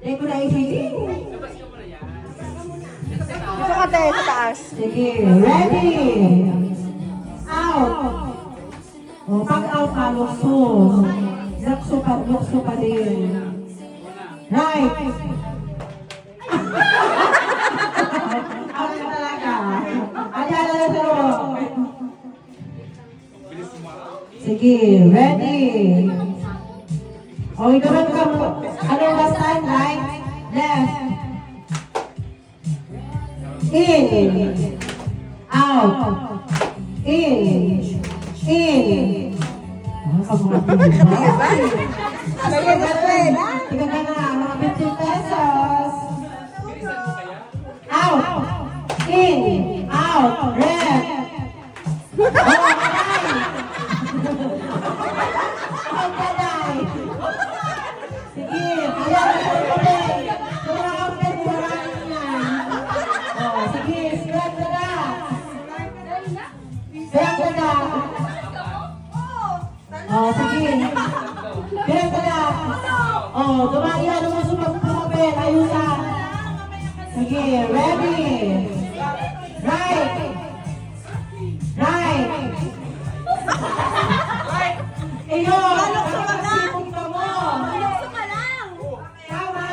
Dito na ihiling. Ito ka tayo sa taas. Sige, ready. Out. O, pag out ka, lukso. Lukso pa din. Right. Out ka talaga. Ayan na lang sa'yo. Sige, ready. O, ikaw ka mo. Ano last time, right? Left. In. Out. In. In. Lagyan na rin, ha? Ika ka na, mga 50 pesos. Out. In. Out. Red. Out ka na. Sige, kaya na po ulit. Kumakampit, kumakain na. O, sige, spread ka na. Spread ka na. O, sige. Spread ka na. O, dumaya naman sa pagpapapit. Ayusan. Sige, ready. Right. Right. Iyo, masisipon ka mo. Tama.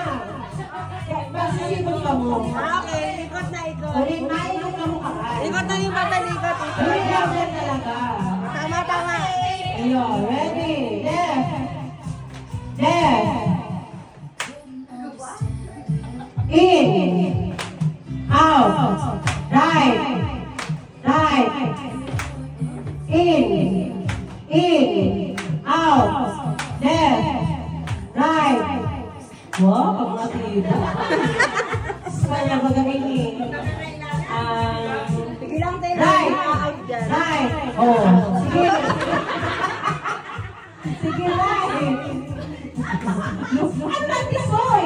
Masisipon ka mo. Okay, ikot na ikot. Ulit, maikot ka mo kakay. Ikot na yung mata, ikot. Ulit lang yan talaga. Tama, tama. Iyo, ready. Left. Left. In. Out. Right. Right. In. In. Out. Left. Right. Wow, pag-matiba. Kaya magaling. Sige lang tayo. Right. Out dyan. Right. Oh, sige. Sige, right. Ano ang tisoy?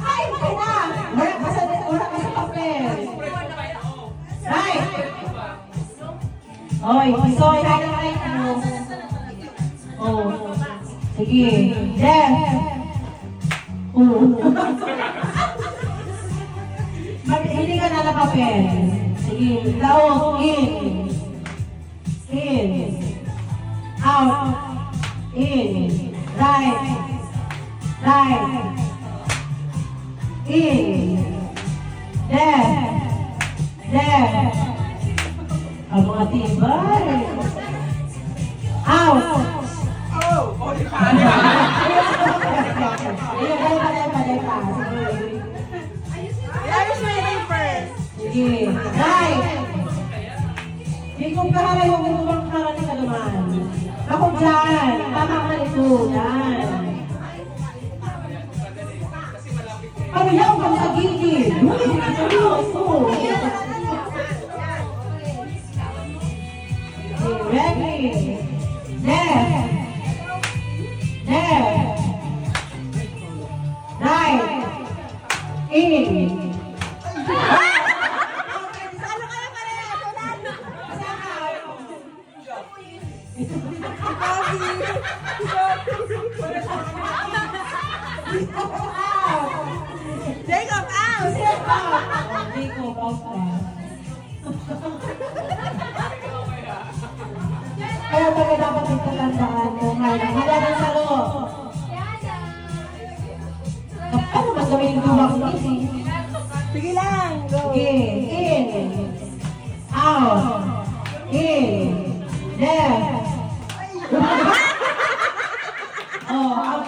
Ay, okay na. Wala ka sa papel. Right. Oy, tisoy, right mo. Oh. Sige. Left. Hindi ka na na papel. Sige. Laos. In. In. Out. In. Right. Right. In. Left. Left. Ang mga tibay. Out. Ayun, balik pa. Ayos mo yung first. Sige. Right. Hindi ko para yung gumawang para ni Kaluman. Ako dyan. Tama ka nito. Yan. Ano yan? Kung sa gilid. Seryoso. Ready. Left. Left. Right. In. Ano kayo pareha? Tunan. Jacob, out! Hindi ko pa. Kaya talaga dapat itatandaan mo ngayon. Hila ng salo. Ano mas gawin yung duwag mo? Sige lang, go. Sige. In. Out. In. Left. Oh, out.